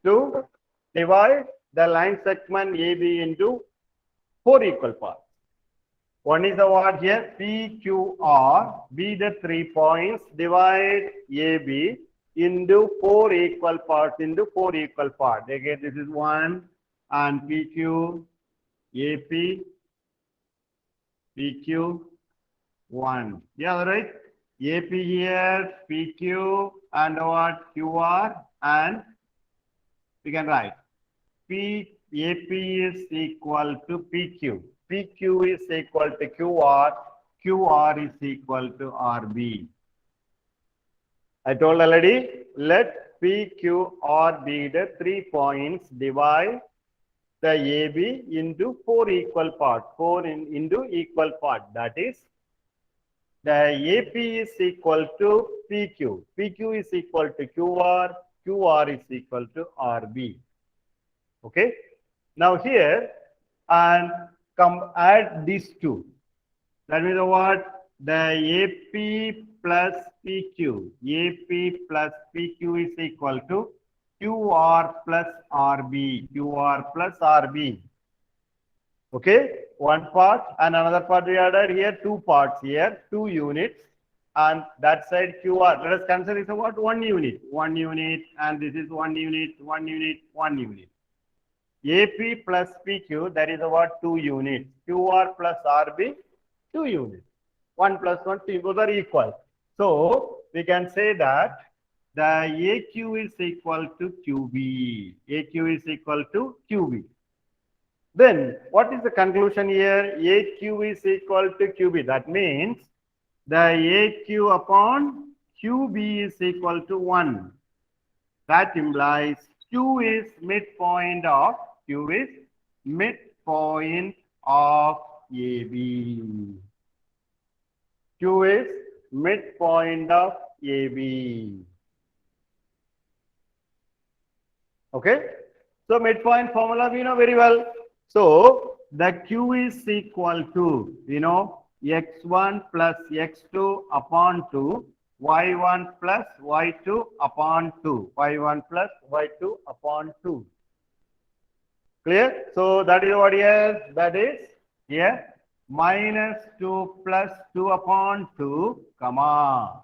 to divide the line segment AB into 4 equal parts. One is the what here? PQR. Be the 3 points. Divide AB into 4 equal parts. Again, this is 1 and PQ, AP, PQ, 1. Yeah, right? AP here, PQ, and what? QR, and we can write AP is equal to PQ. PQ is equal to QR. QR is equal to RB. I told already, let PQR be the 3 points. Divide the AB into 4 equal parts. 4 into equal parts. That is, the AP is equal to PQ. PQ is equal to QR. QR is equal to RB. Okay. Now here, and come add these two. That means what? The AP plus PQ. AP plus PQ is equal to QR plus RB. QR plus RB. Okay. One part and another part we added here. 2 parts here. 2 units. And that side QR. Let us consider this what? 1 unit. 1 unit. And this is 1 unit. 1 unit. 1 unit. AP plus PQ, that is about 2 units. QR plus RB, 2 units. 1 plus 1, 2, both are equal. So, we can say that the AQ is equal to QB. AQ is equal to QB. Then, what is the conclusion here? AQ is equal to QB. That means, the AQ upon QB is equal to 1. That implies Q is midpoint of Q is midpoint of AB. Q is midpoint of AB. Okay. So midpoint formula we know very well. So the Q is equal to, x1 plus x2 upon 2. y1 plus y2 upon 2. y1 plus y2 upon 2. Clear? So that is what here, that is here, minus 2 plus 2 upon 2, comma,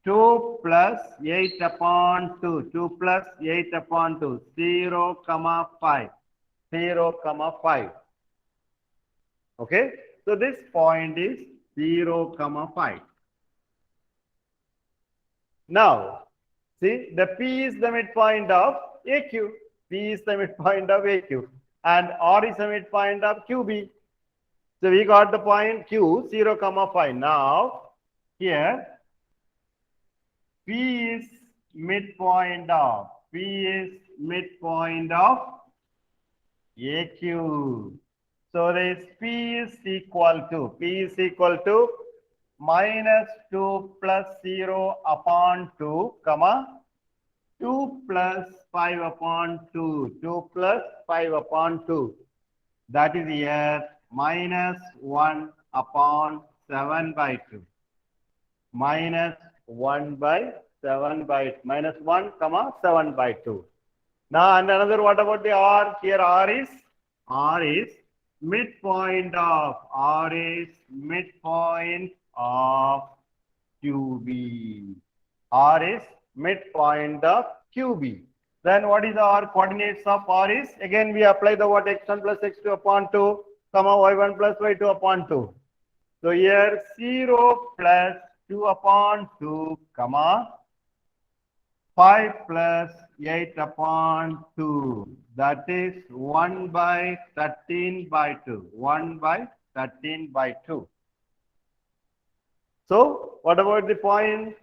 2 plus 8 upon 2, 2 plus 8 upon 2, 0, comma 5, 0, comma 5. Okay? So this point is 0, comma 5. Now, see, the P is the midpoint of AQ. P is the midpoint of AQ. And R is the midpoint of QB. So we got the point Q, 0, comma 5. Now, here, P is midpoint of AQ. So this P is equal to minus 2 plus 0 upon 2, comma, 2 plus 5 upon 2, 2 plus 5 upon 2. That is here, minus 1 upon 7 by 2. Minus 1 by 7 by, minus 1, comma, 7 by 2. Now, and another, what about the R? Here R is midpoint of QB. R is midpoint of QB. Then what is the R coordinates of R is? Again, we apply the what x1 plus x2 upon 2, comma y1 plus y2 upon 2. So here 0 plus 2 upon 2, comma 5 plus 8 upon 2. That is 1 by 13 by 2. 1 by 13 by 2. So, what about the points?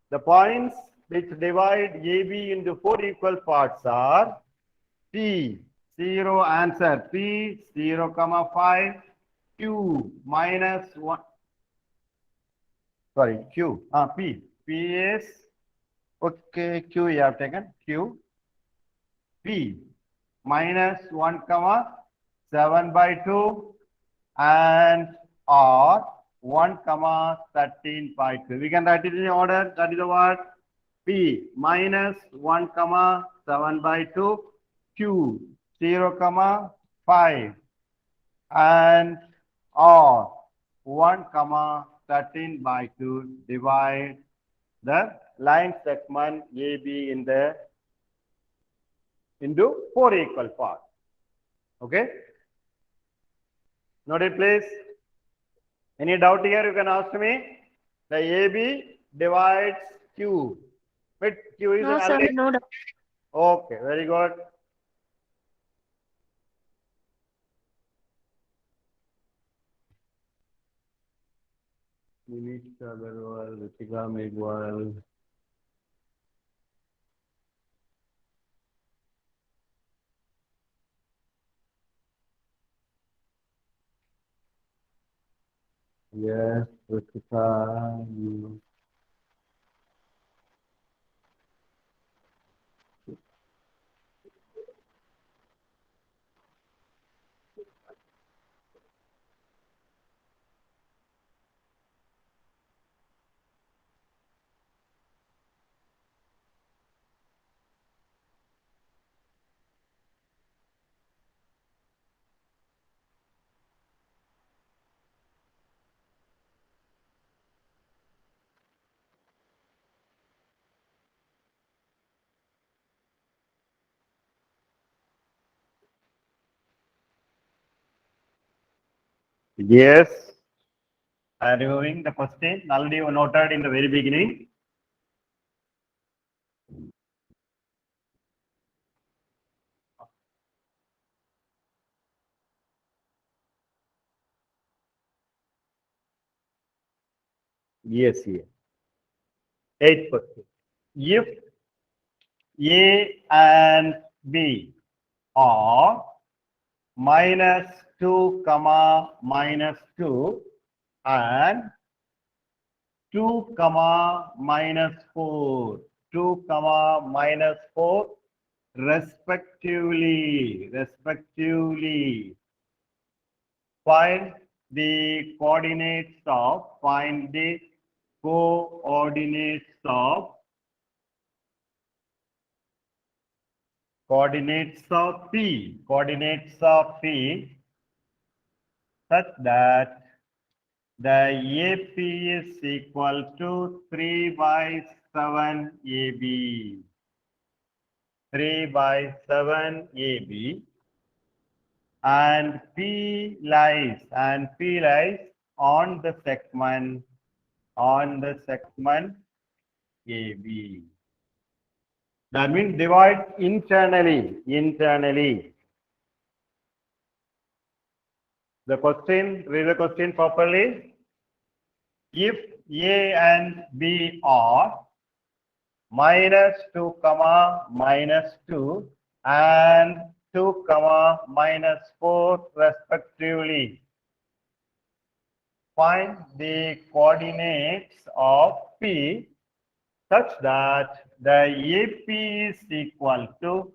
The points which divide AB into 4 equal parts are P, 0, answer, P, 0, comma 5, Q, minus 1, sorry, Q, P, P is, okay, Q you have taken, Q, P, minus 1, comma 7 by 2, and R, 1, comma 13 by 2. We can write it in order. That is the what? P minus 1 comma 7 by 2, Q 0 comma 5, and R 1 comma 13 by 2 divide the line segment AB into 4 equal parts. Okay? Note it please. Any doubt here you can ask me. The AB divides Q. But Q is No, sir, already. no doubt. Okay, very good. Nimish Agarwal, Ritika Megwal. Yes, Ritika. Yes. I am removing the question. Already you noted in the very beginning. Yes, yes. 8th question. If A and B are minus 2 comma minus 2 and 2 comma minus 4, 2 comma minus 4 respectively, find the coordinates of P, such that the AP is equal to 3 by 7 AB. 3 by 7 AB, and P lies on the segment AB. That means divide internally. The question, read the question properly. If A and B are minus 2 comma minus 2 and 2 comma minus 4 respectively, find the coordinates of P such that the AP is equal to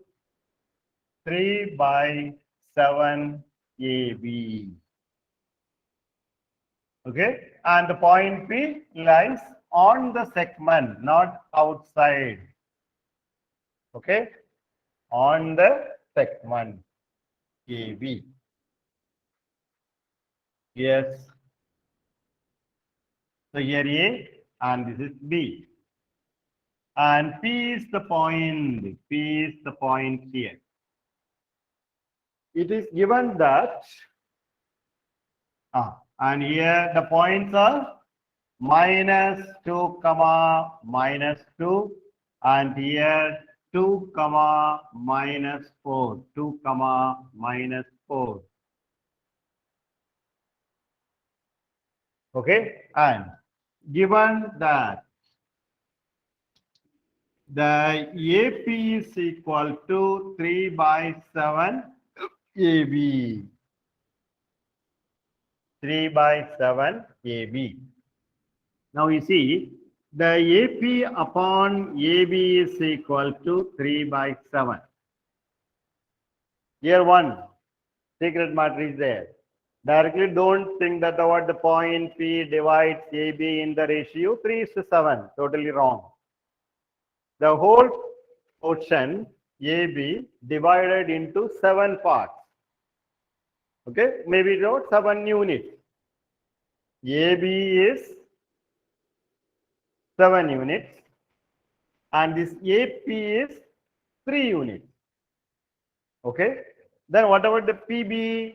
3 by 7 AB. Okay, and the point P lies on the segment, not outside. Okay, on the segment AB. Yes. So here A and this is B. And P is the point. Here. It is given that, and here the points are minus 2 comma minus 2, and here 2 comma minus 4, 2 comma minus 4. Okay, and given that the AP is equal to 3 by 7 AB. 3 by 7 AB. Now you see, the AP upon AB is equal to 3 by 7. Here one secret matter is there. Directly don't think that what the point P divides AB in the ratio 3:7. Totally wrong. the whole portion AB divided into 7 parts. Okay, maybe not 7 units. AB is 7 units and this AP is 3 units. Okay, then what about the PB?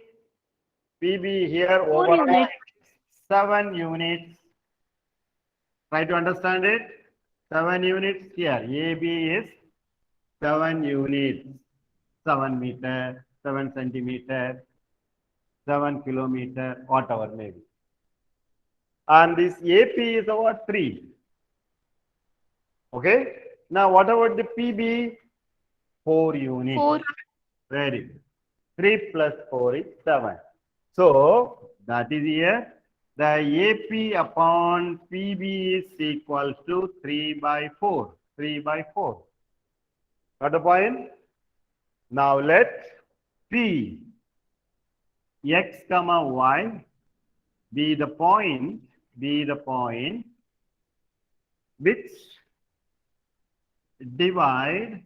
PB here over 7 units. Try to understand it. 7 units here. AB is 7 units. 7 meter, 7 centimeter, 7 kilometer, whatever maybe. And this AP is about 3. Okay. Now what about the PB? 4 units. 4. Very good. 3 plus 4 is 7. So that is here. The AP upon PB is equal to 3 by 4. 3 by 4. Got the point? Now let P x comma y be the point which divides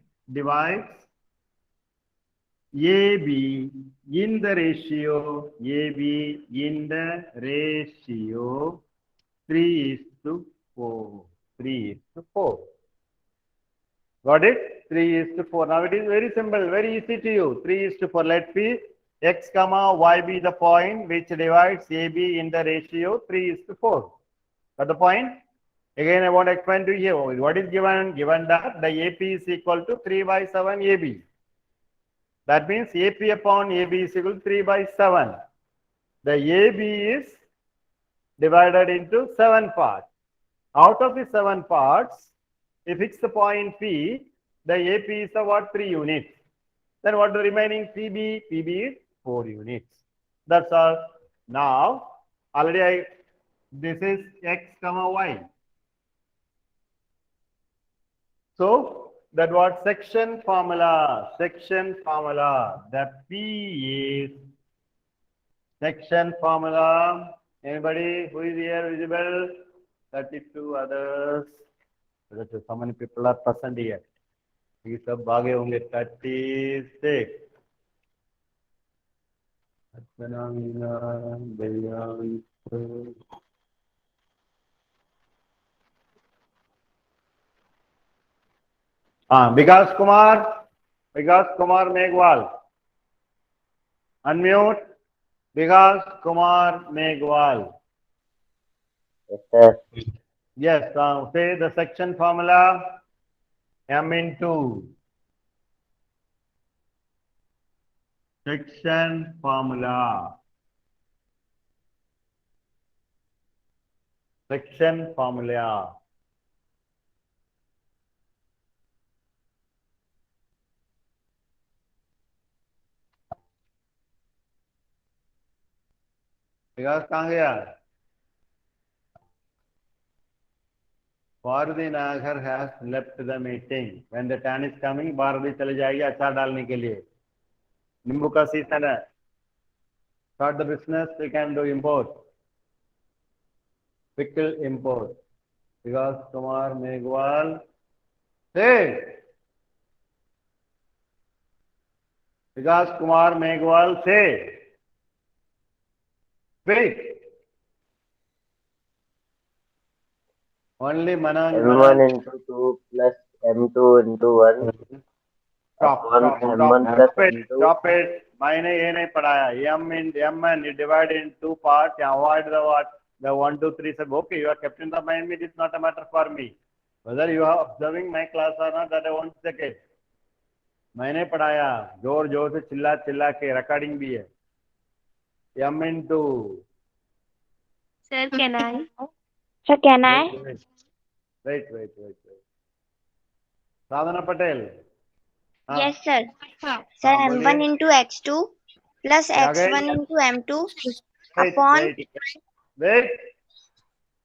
AB in the ratio 3:4. 3:4. Got it? 3:4. Now it is very simple, very easy to use. 3:4. Let P x comma y be the point which divides AB in the ratio 3:4. Got the point? Again, I want to explain to you what is given. Given that the AP is equal to 3 by 7 AB. That means AP upon AB is equal to 3 by 7. The AB is divided into 7 parts. Out of the 7 parts, if fix the point P, the AP is about 3 units. Then what the remaining PB? PB is 4 units. That's all. Now, already this is x comma y. So that what section formula? Section formula. The P is section formula. Anybody who is here visible? 32 others. So many people are present here. ये सब भागे होंगे 36. Vikas Kumar Megwal. Unmute. Vikas Kumar Megwal. Yes, sir. Yes, say the section formula. M into section formula. Section formula. Vikas कहाँ गया? Bharati Nagar has left the meeting. When the turn is coming, Bharati चले जाएगी अचार डालने के लिए. नींबू का सीजन है. Start the business. We can do import. Pickle import. Vikas Kumar Megwal. Say. Vikas Kumar Megwal. Say. Speak. Only Manan. M1 into 2 plus M2 into 1. Stop it. मैंने ये नहीं पढ़ाया. M you divide in 2 parts. Avoid the what? The 1, 2, 3. Said okay. You are kept in the mind. It is not a matter for me. Whether you are observing my class or not, that I won't check it. मैंने पढ़ाया. जोर जोर से चिल्ला के recording भी है. M into. Sir, can I? Sir, can I? Wait. Sadhana Patel. Yes, sir. Sir, M1 into X2 plus X1 into M2 upon. Wait.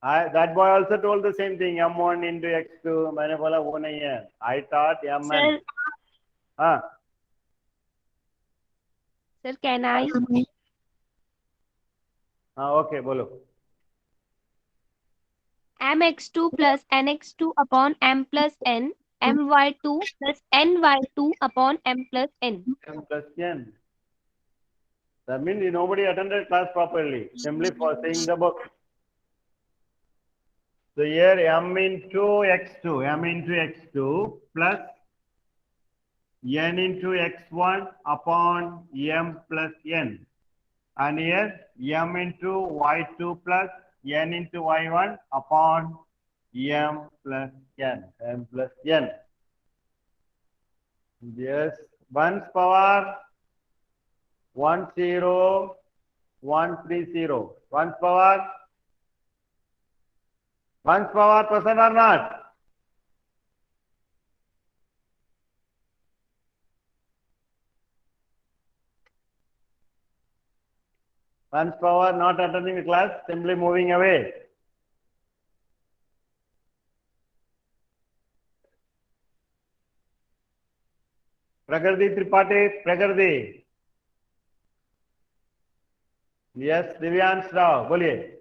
That boy also told the same thing. M1 into X2. मैंने बोला वो नहीं है. I thought M1. Sir, can I? Okay, बोलो. Mx2 plus Nx2 upon M plus N my2 plus ny2 upon m plus n. M plus n. That means nobody attended class properly, simply for saying the book. So here m into x2 plus n into x1 upon m plus n. And here m into y2 plus n into y1 upon m plus n. Yes, 1's power 10, 130. 1's power present or not? One's power not attending the class, simply moving away. Prakriti Tripathi, Prakriti. Yes, Divyansh Rao, बोलिए.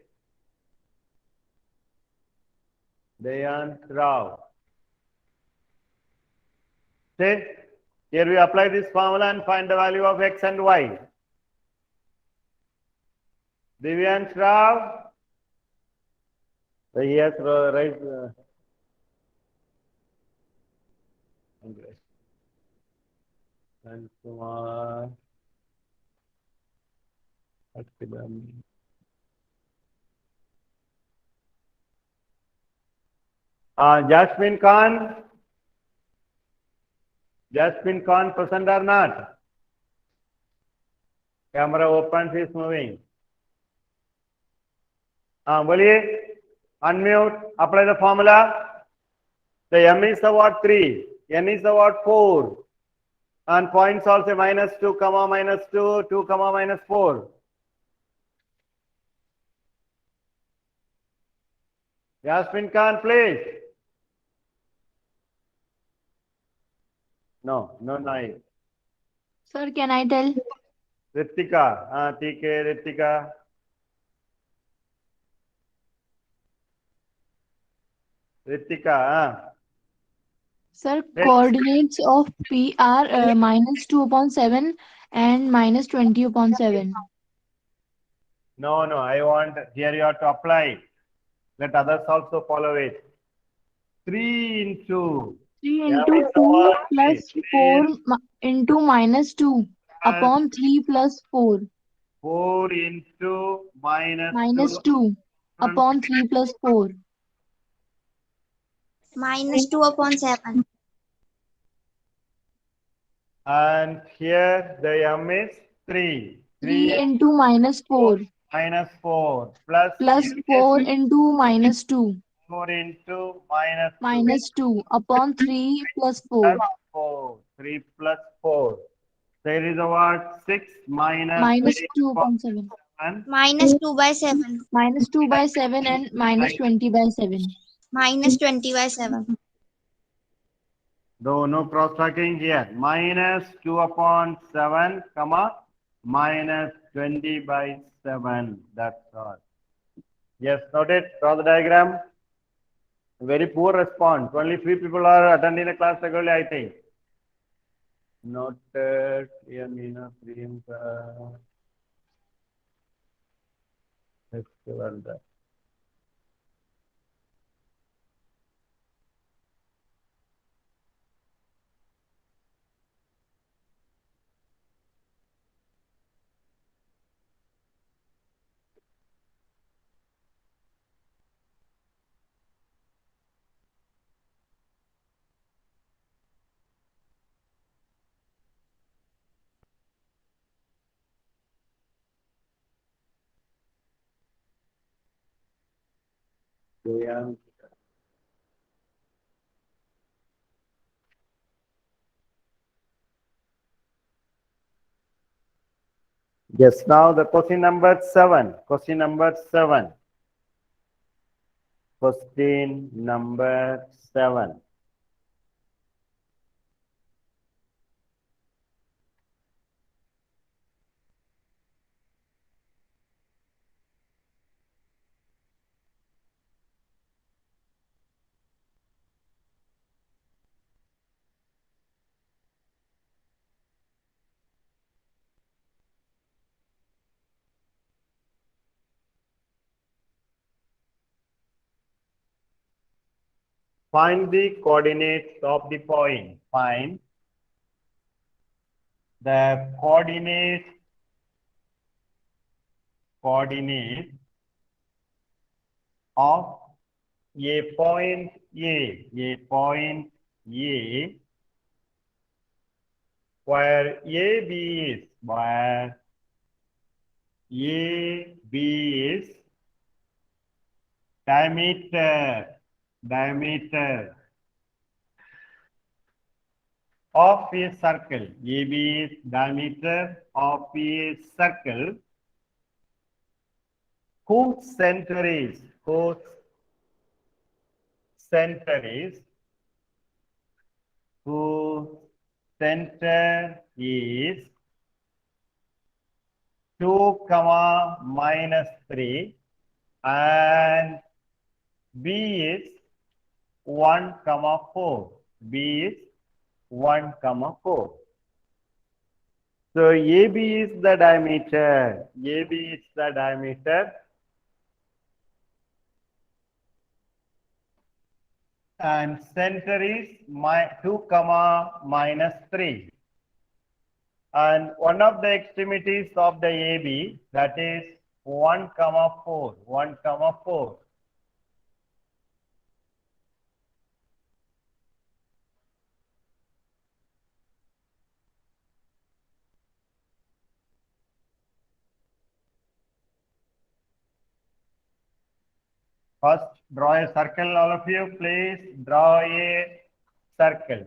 Divyansh Rao. See, here we apply this formula and find the value of x and y. Divyansh Rao. So yes, right. And Kumar. Jasmine Khan. Jasmine Khan present or not? Camera open, she is moving. बोलिए. Unmute. Apply the formula. The m is the what 3. N is the what 4. And points also -2, comma -2, 2, comma -4. Yasmin Khan, please. No, nice. Sir, can I tell? Ritika, TK, Ritika. Ritika, Sir, Yes. coordinates of P are -2 upon 7 and -20 upon 7. No, I want, here you have to apply. Let others also follow it. 3 into 3 M into is the 2 what? plus 4 into -2 upon 3 plus 4. 4 into -2 upon 3 plus 4. -2 upon 7. And here the m is 3. 3 into -4 -4 plus plus 4 into -2 4 into -2 upon 3 plus 4 plus 4. 3 plus 4. There is a what? 6 minus -2 upon 7 7. -2 by 7. -2 by 7 and -20 by 7. -20 by 7. No cross-talking here. -2 upon 7, comma, -20 by 7. That's all. Yes, noted. Draw the diagram. Very poor response. Only few people are attending the class regularly, I think. Noted. Yamina Priyanka. Festival. Yes, now the question number 7. Question number 7. Question number 7. Find the coordinates of the point. Find the coordinates of a point A where AB is diameter of a circle. AB is diameter of a circle whose center is 2, -3 and B is 1, 4. B is 1, 4. So AB is the diameter. And center is 2, -3. And one of the extremities of the AB, that is 1, 4. First, draw a circle, all of you. Please draw a circle.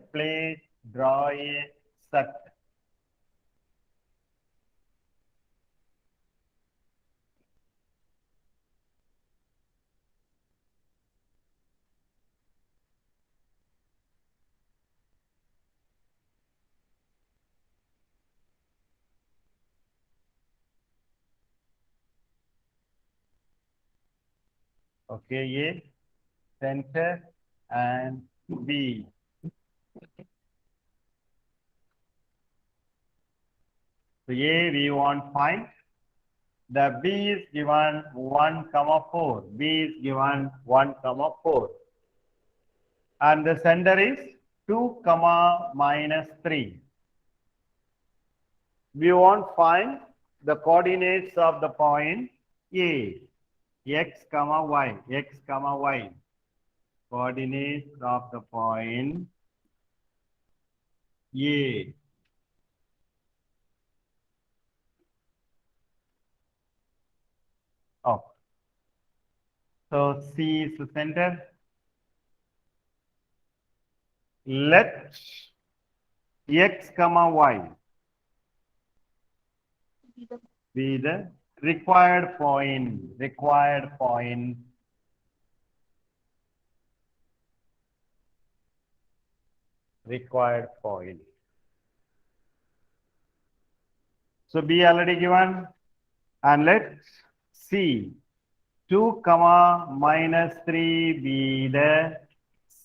Okay, A, center, and B. So A, we want find. The B is given 1, 4. B is given 1, 4. And the center is 2, -3. We want find the coordinates of the point A, x, y. Coordinates of the point A. Oh. So C is the center. Let x, y be the required point. So B already given, and let C 2, -3 be the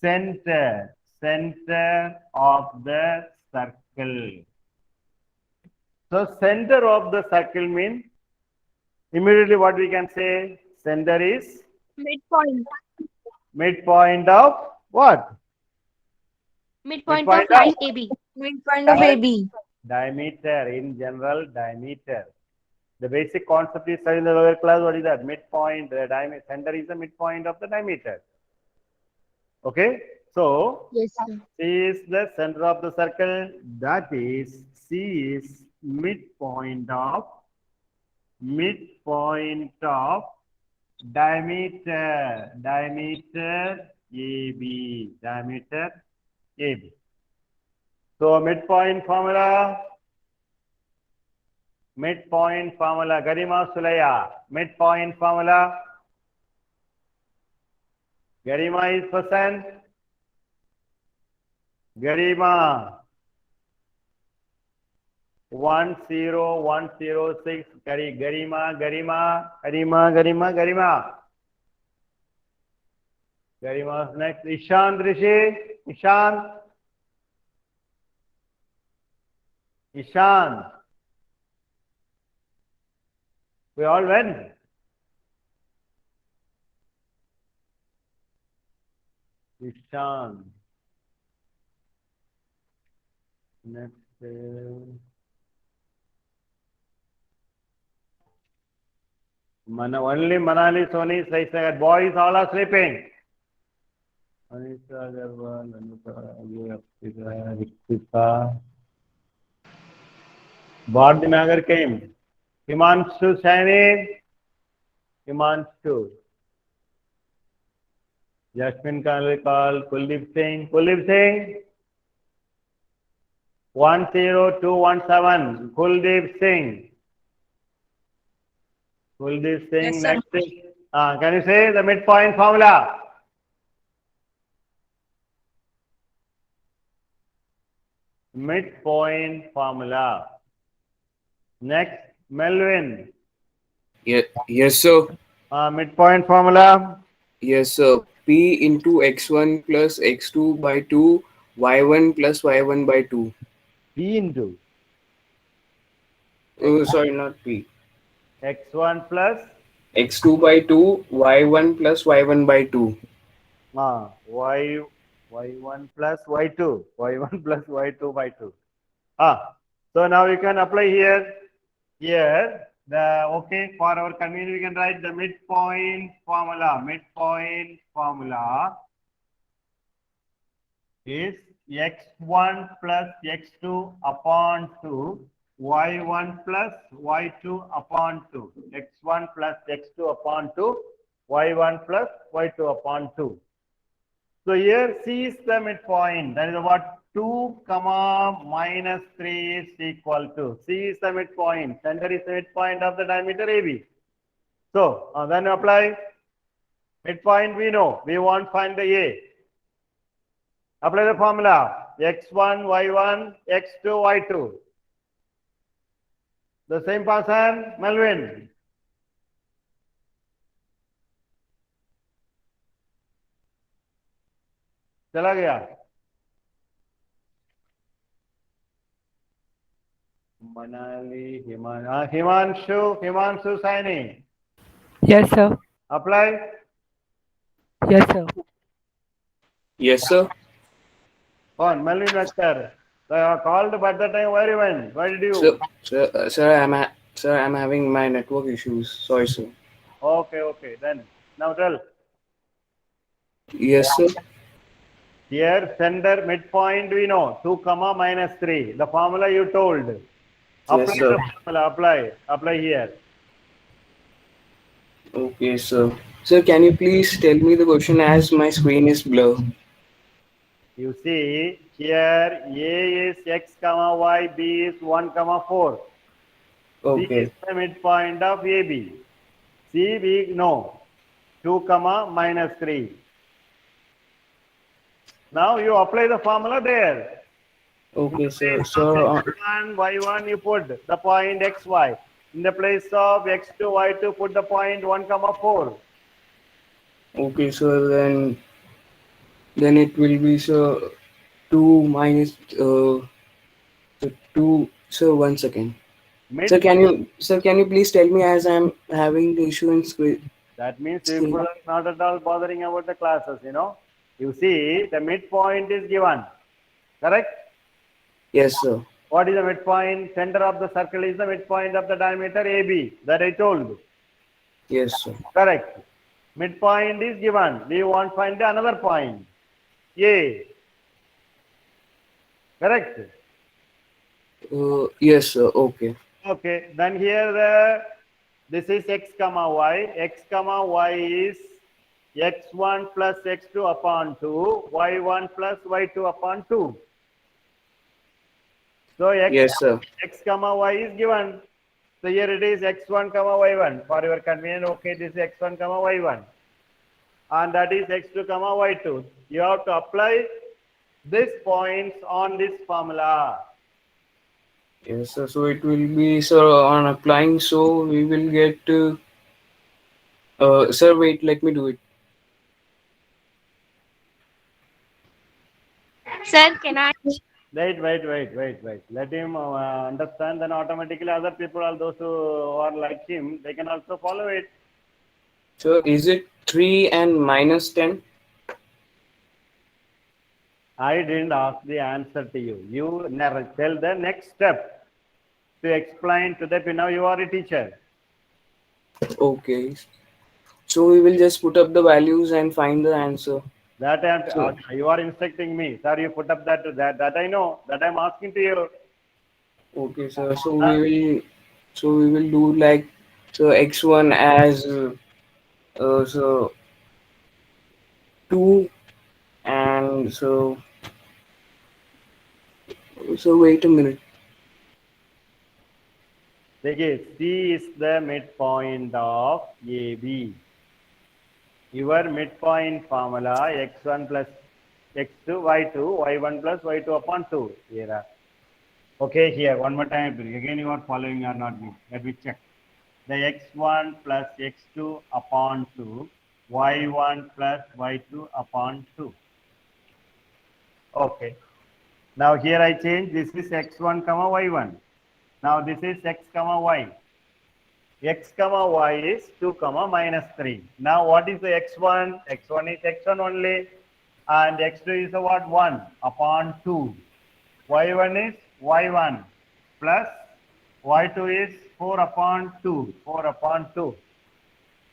center of the circle. So center of the circle means immediately what we can say? Center is midpoint of what? Midpoint of line AB. Midpoint of AB. Diameter, in general, diameter. The basic concept is studied in the lower class. What is that? Midpoint, the diameter. Center is the midpoint of the diameter. Okay? So, Yes, sir. C is the center of the circle. That is, C is midpoint of diameter AB. So midpoint formula, Garima Sulaya, midpoint formula. Garima is present. Garima 10106. Garima. Garima's next. Ishan Rishi. Ishan. We all went. Ishan. Next. Only Manali, Sony, Sai. Boys all are sleeping. Anita Agarwal, Anita, Ritika. Nagar came. Himanshu Saini. Himanshu. Jasmine Khan call. Kuldeep Singh. Kuldeep Singh. 10217. Kuldeep Singh. Kuldeep Singh. Yes, sir. Next. Can you say the midpoint formula? Midpoint formula. Next, Melvin. Yes, sir. Midpoint formula. Yes, sir. P into x1 plus x2 by 2, y1 plus y1 by 2. P into Oh, sorry, not P. x1 plus x2 by 2, y1 plus y1 by 2. y1 plus y2. y1 plus y2 by 2. So now you can apply here. Here, okay, for our convenience, we can write the midpoint formula. Midpoint formula is x1 plus x2 upon 2, y1 plus y2 upon 2. x1 plus x2 upon 2, y1 plus y2 upon 2. So here C is the midpoint. That is what 2 comma minus 3 is equal to. C is the midpoint. Center is the midpoint of the diameter AB. So then apply midpoint. We know we want to find the A. Apply the formula x1 y1 x2 y2. The same person, Melvin. चला गया Manali, Himanshu Saini. Yes, sir. Apply. Yes, sir. Yes, sir. On Melvin Vector. They are called, but that time where you went? Why did you? Sir, I'm having my network issues. Sorry, sir. Okay. Then now tell. Yes, sir. Here center midpoint we know 2 comma minus 3. The formula you told. Apply Yes, sir. the formula. Apply here. Okay, sir. Sir, can you please tell me the question as my screen is blur? You see here A is x comma y, B is 1 comma 4. C Okay. is the midpoint of AB. C we know 2 comma minus 3. Now you apply the formula there. Okay, sir. X1, y1 you put the point xy. In the place of x2, y2 put the point 1 comma 4. Okay, sir. Then it will be, sir, 2 minus 2. Sir, 1 second. Sir, can you please tell me as I'm having the issue in screen? That means people are not at all bothering about the classes, you know. You see the midpoint is given. Correct? Yes, sir. What is the midpoint? Center of the circle is the midpoint of the diameter AB. That I told. Yes, sir. Correct. Midpoint is given. We want to find another point. A. Correct? Yes, sir. Okay. Okay. Then here this is x comma y. X comma y is x1 plus x2 upon 2. y1 plus y2 upon 2. So Yes, sir. x comma y is given. So here it is x1 comma y1. For your convenience, okay, this is x1 comma y1. And that is x2 comma y2. You have to apply these points on this formula. Yes, sir. So it will be, sir, on applying, so we will get sir, wait, let me do it. Sir, can I? Wait. Let him understand, then automatically other people, all those who are like him, they can also follow it. Sir, is it 3 and minus 10? I didn't ask the answer to you. You never tell the next step to explain to that. Now you are a teacher. Okay. So we will just put up the values and find the answer. That So, you are instructing me. Sir, you put up that I know. That I'm asking to you. okay, sir. So we will do like so x1 as so 2 and so wait a minute. Again, C is the midpoint of AB. Your midpoint formula x1 plus x2, y2, y1 plus y2 upon 2. Here. Okay, here, one more time. Again, you are following or not. Let me check. The x1 plus x2 upon 2, y1 plus y2 upon 2. Okay. Now here I change. This is x1 comma y1. Now this is x comma y. X comma y is 2 comma minus 3. Now what is the x1? X1 is x1 only. And x2 is the what? 1 upon 2. Y1 is y1 plus y2 is 4 upon 2. 4 upon 2.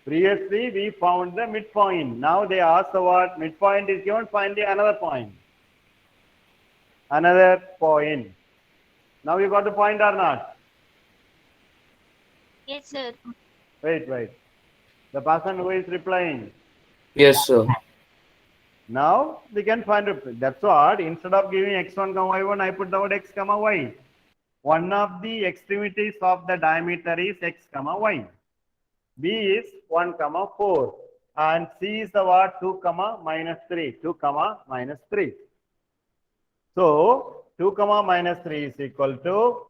Previously we found the midpoint. Now they ask the what? Midpoint is given, find the another point. Another point. Now you got the point or not? Yes, sir. Wait. The person who is replying. Yes, sir. Now we can find it. That's what. Instead of giving x1 comma y1, I put the word x comma y. One of the extremities of the diameter is x comma y. B is 1 comma 4. And C is the what? 2 comma minus 3. 2 comma minus 3. So 2 comma minus 3 is equal to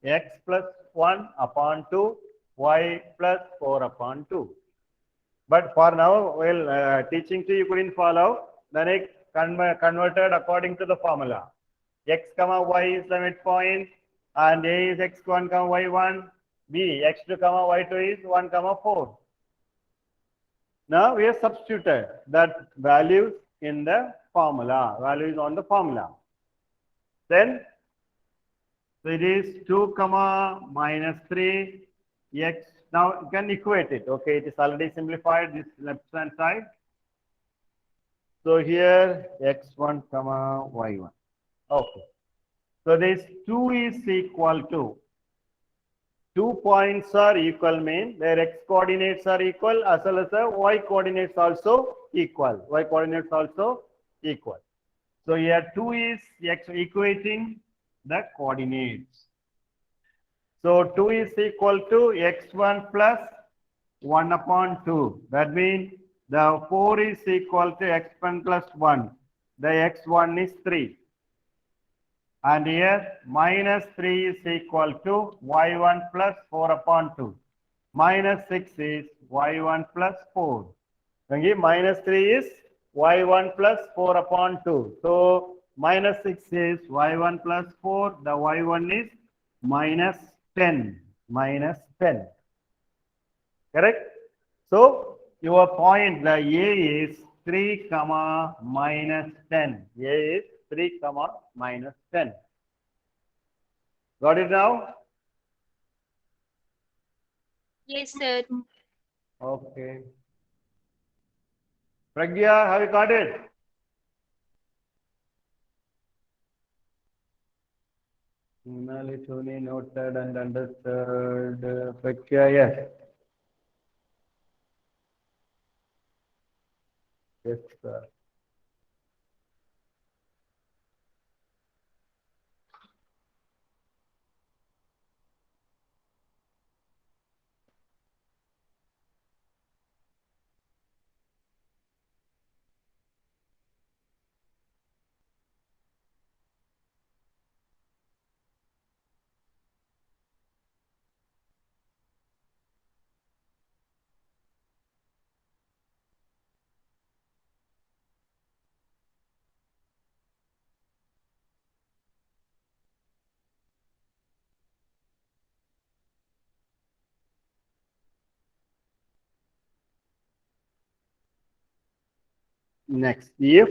x plus 1 upon 2, y plus 4 upon 2. But for now, while teaching to you couldn't follow, then it converted according to the formula. X comma y is the midpoint, and A is x1 comma y1, B x2 comma y2 is 1 comma 4. Now we have substituted that values in the formula, values on the formula. Then so it is 2 comma minus 3 x. Now you can equate it. Okay, it is already simplified this left hand side. So here x1 comma y1. Okay. So this 2 is equal to 2 points are equal mean their x coordinates are equal as well as the y coordinates also equal. Y coordinates also equal. So here 2 is x equating the coordinates. So 2 is equal to x1 plus 1 upon 2. That means the 4 is equal to x1 plus 1. The x1 is 3. And here minus 3 is equal to y1 plus 4 upon 2. Minus 6 is y1 plus 4. Okay, minus 3 is y1 plus 4 upon 2. So minus 6 is y1 plus 4. The y1 is minus 10. Minus 10. Correct? So your point, the A is 3 comma minus 10. A is 3 comma minus 10. Got it now? Yes, sir. Okay. Pragya, have you got it? Tony noted and understood. Pragya, yes. Yes, sir. Next, if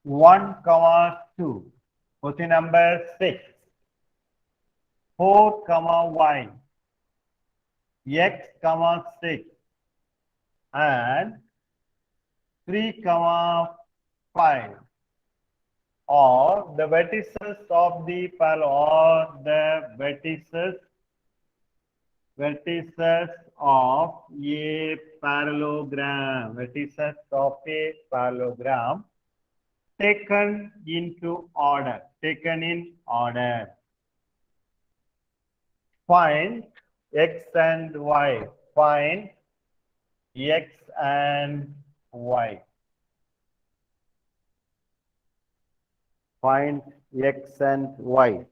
1, 2. Question number 6. 4, y. X, 6. And 3, 5. Or the vertices of the vertices of a parallelogram. Vertices of a parallelogram taken into order. Taken in order. Find x and y. Find x and y. Find x and y.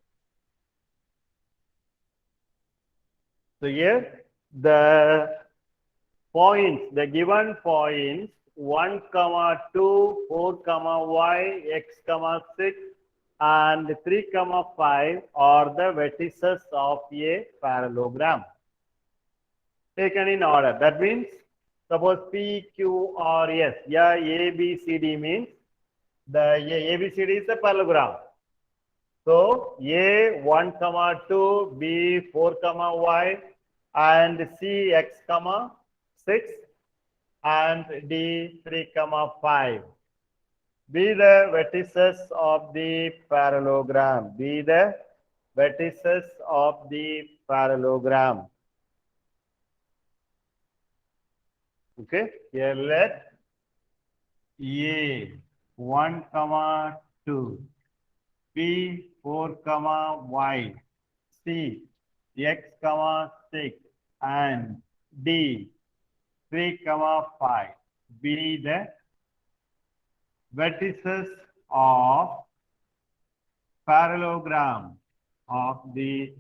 So here the points, the given points 1, 2, 4, y, x, 6 and 3, 5 are the vertices of a parallelogram taken in order. That means suppose P, Q, R, S. Yeah, A, B, C, D means the A, B, C, D is a parallelogram. So A 1, 2, B 4, y and C x, 6 and D 3, 5. Be the vertices of the parallelogram. Be the vertices of the parallelogram. Okay, here let A 1, 2, B 4, y, C x, 6 and D 3, 5 be the vertices of parallelogram of the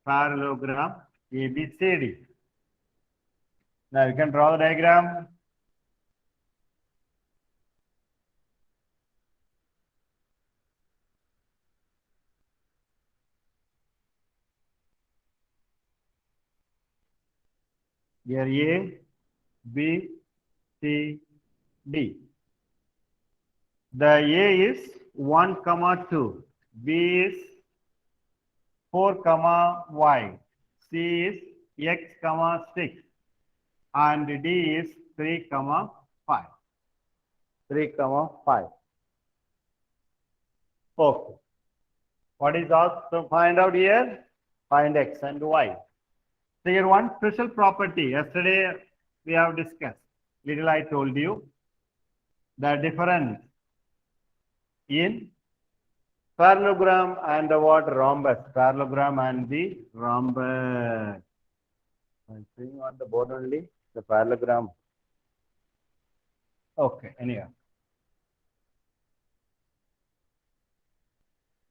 parallelogram ABCD. Now you can draw the diagram. Here A, B, C, D. The A is 1, 2. B is 4, y. C is x, 6. And D is 3, 5. 3, 5. Okay. What is asked to find out here? Find x and y. So here one special property. Yesterday we have discussed. Little I told you the difference in parallelogram and what rhombus. Parallelogram and the rhombus. I'm seeing on the board only the parallelogram. Okay, anyhow.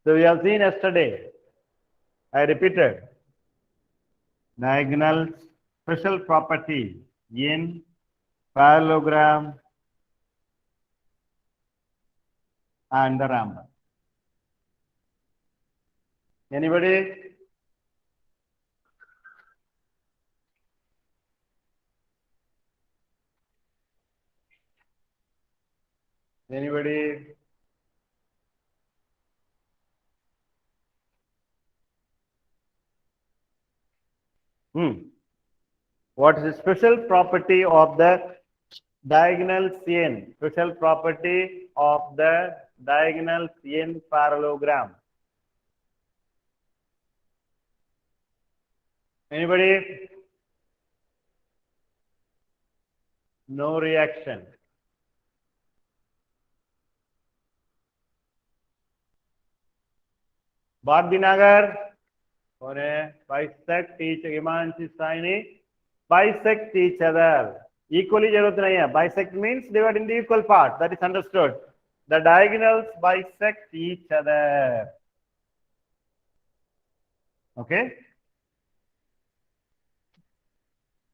So we have seen yesterday. I repeated. Diagonal special property in parallelogram and the rhombus. Anybody? Anybody? What is the special property of the diagonal in? Special property of the diagonal in parallelogram. Anybody? No reaction. Bhadbinagar, or bisect each Himanshi Saini, bisect each other. Equally जरूरत नहीं है. Bisect means divide into equal parts. That is understood. The diagonals bisect each other. Okay.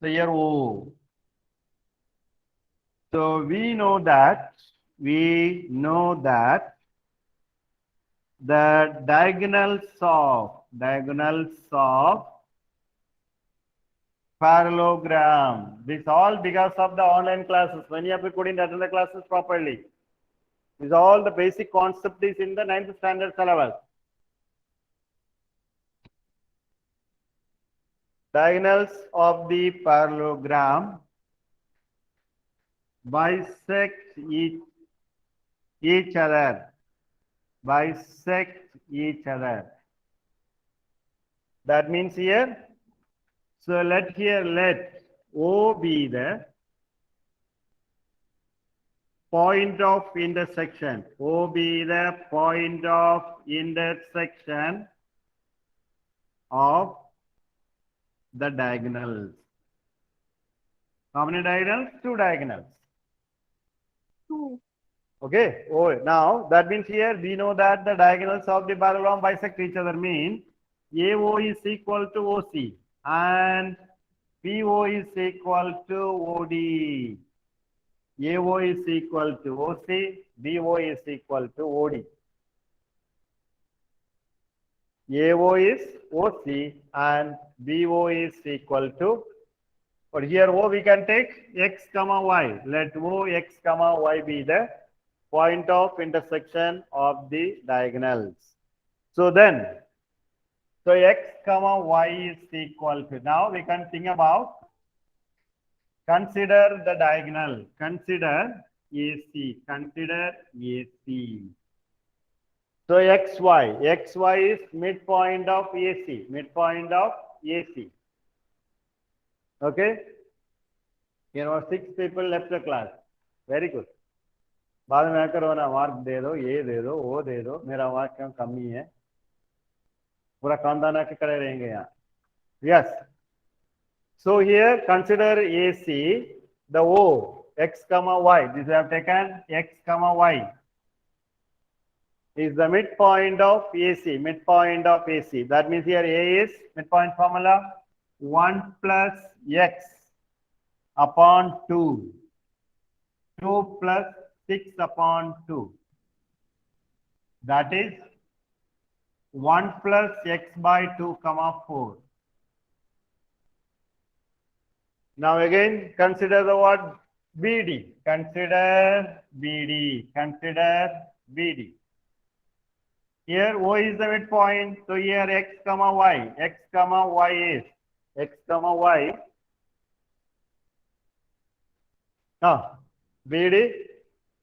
So here O. So we know that the diagonals of parallelogram. This all because of the online classes. Many of you couldn't attend the classes properly. These all the basic concept is in the 9th standard syllabus. Diagonals of the parallelogram bisect each other. Bisect each other. That means here, so let O be the point of intersection. O be the point of intersection of the diagonals. How many diagonals? 2 diagonals. 2. Okay. Oh, now that means here we know that the diagonals of the parallelogram bisect each other mean AO is equal to OC and PO is equal to OD. AO is equal to OC, BO is equal to OD. AO is OC and BO is equal to, but here O we can take X comma Y. Let O X comma Y be the point of intersection of the diagonals. So then, so X comma Y is equal to, now we can think about, consider the diagonal, consider AC, consider AC. So XY is midpoint of AC, midpoint of AC. Okay? Here are 6 people left the class. Very good. बाद में आकर वो ना mark दे दो, ये दे दो, वो दे दो, मेरा मार्क क्यों कमी है, पूरा खानदान आके खड़े रहेंगे यहाँ. Yes. So here consider AC, the O, X comma Y. This we have taken X comma Y is the midpoint of AC, midpoint of AC. That means here A is midpoint formula 1 plus X upon 2, 2 plus 6 upon 2. That is 1 plus X by 2 comma 4. Now again consider the word BD. Consider BD. Consider BD. Here O is the midpoint. So here X comma Y. X comma Y is X comma Y. Now BD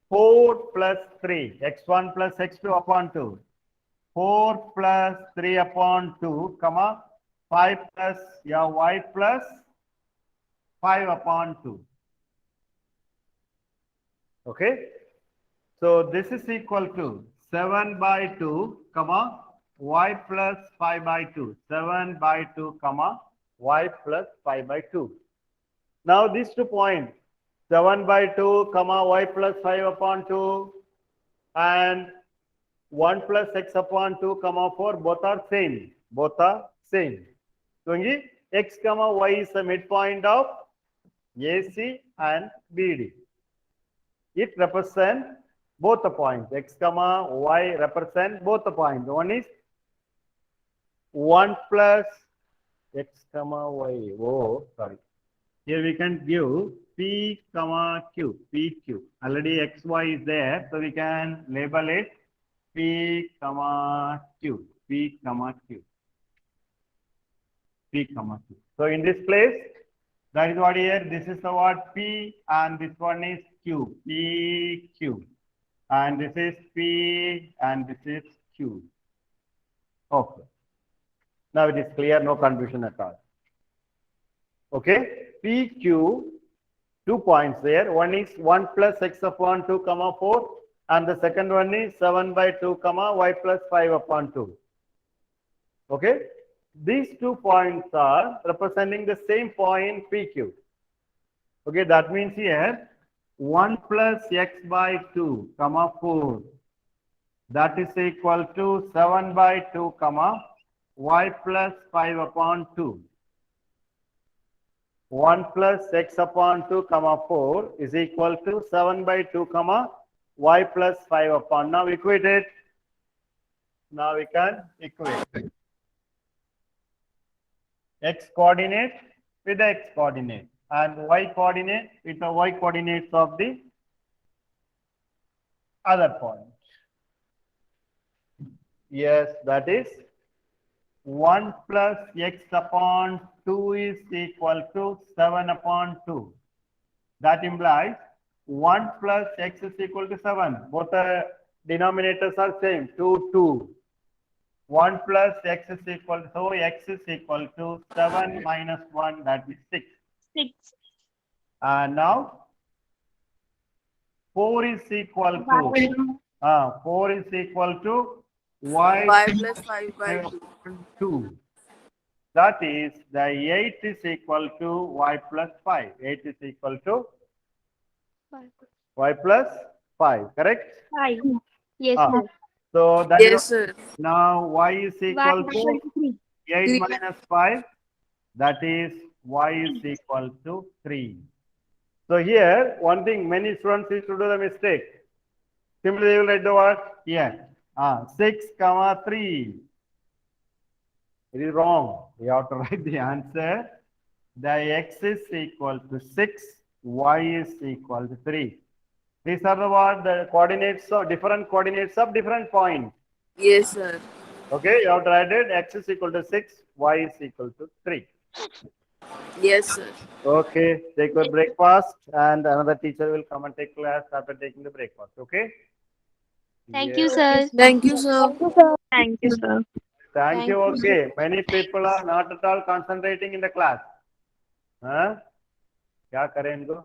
4 plus 3. X1 plus X2 upon 2. 4 plus 3 upon 2, comma 5 plus Y plus 5 upon 2. Okay. So this is equal to 7 by 2, comma Y plus 5 by 2. 7 by 2, comma Y plus 5 by 2. Now these 2 points, 7 by 2, comma Y plus 5 upon 2 and 1 plus X upon 2, comma 4, both are same. Both are same. So X comma Y is the midpoint of AC and BD. It represents both the points. X comma Y represent both the points. One is 1 plus X comma Y. Oh, sorry. Here we can give P comma Q. PQ. Already XY is there. So we can label it P comma Q. P comma Q. P comma Q. So in this place, that is what here, this is the word P and this one is Q, P, Q. And this is P and this is Q. Okay. Now it is clear, no confusion at all. Okay, P, Q, 2 points there. One is 1 plus X upon 2, comma 4. And the second one is 7 by 2, comma Y plus 5 upon 2. Okay. These 2 points are representing the same point PQ. Okay, that means here 1 plus X by 2, comma 4. That is equal to 7 by 2, comma Y plus 5 upon 2. 1 plus X upon 2, comma 4 is equal to 7 by 2, comma Y plus 5 upon. Now equate it. Now we can equate X coordinate with the X coordinate and Y coordinate with the Y coordinates of the other point. Yes, that is 1 plus x upon 2 is equal to 7 upon 2. That implies 1 plus x is equal to 7. Both the denominators are same, 2, 2. 1 plus x is equal to, so x is equal to 7 minus 1, that is 6. 6. And now 4 is equal to, 4 is equal to y 5 plus 5 by 2. 2. That is, the 8 is equal to y plus 5. 8 is equal to y plus 5, correct? 5. Yes, Ah. sir. So that Yes, is, sir. now y is equal Y to 3. 8 Three. minus 5. That is, y is equal to 3. So here, one thing, many students used to do the mistake. Simply they will write the word here. 6 comma 3. It is wrong. We have to write the answer. The x is equal to 6, y is equal to 3. These are the what the coordinates of different coordinates of different points. Yes, sir. Okay, you have to write it. X is equal to 6, y is equal to 3. Yes, sir. Okay, take your breakfast, and another teacher will come and take class after taking the breakfast. Okay. Thank Yeah. you, sir. Thank you, sir. Thank you, sir. Thank you. Okay. Many people are not at all concentrating in the class. हाँ? क्या करें इनको?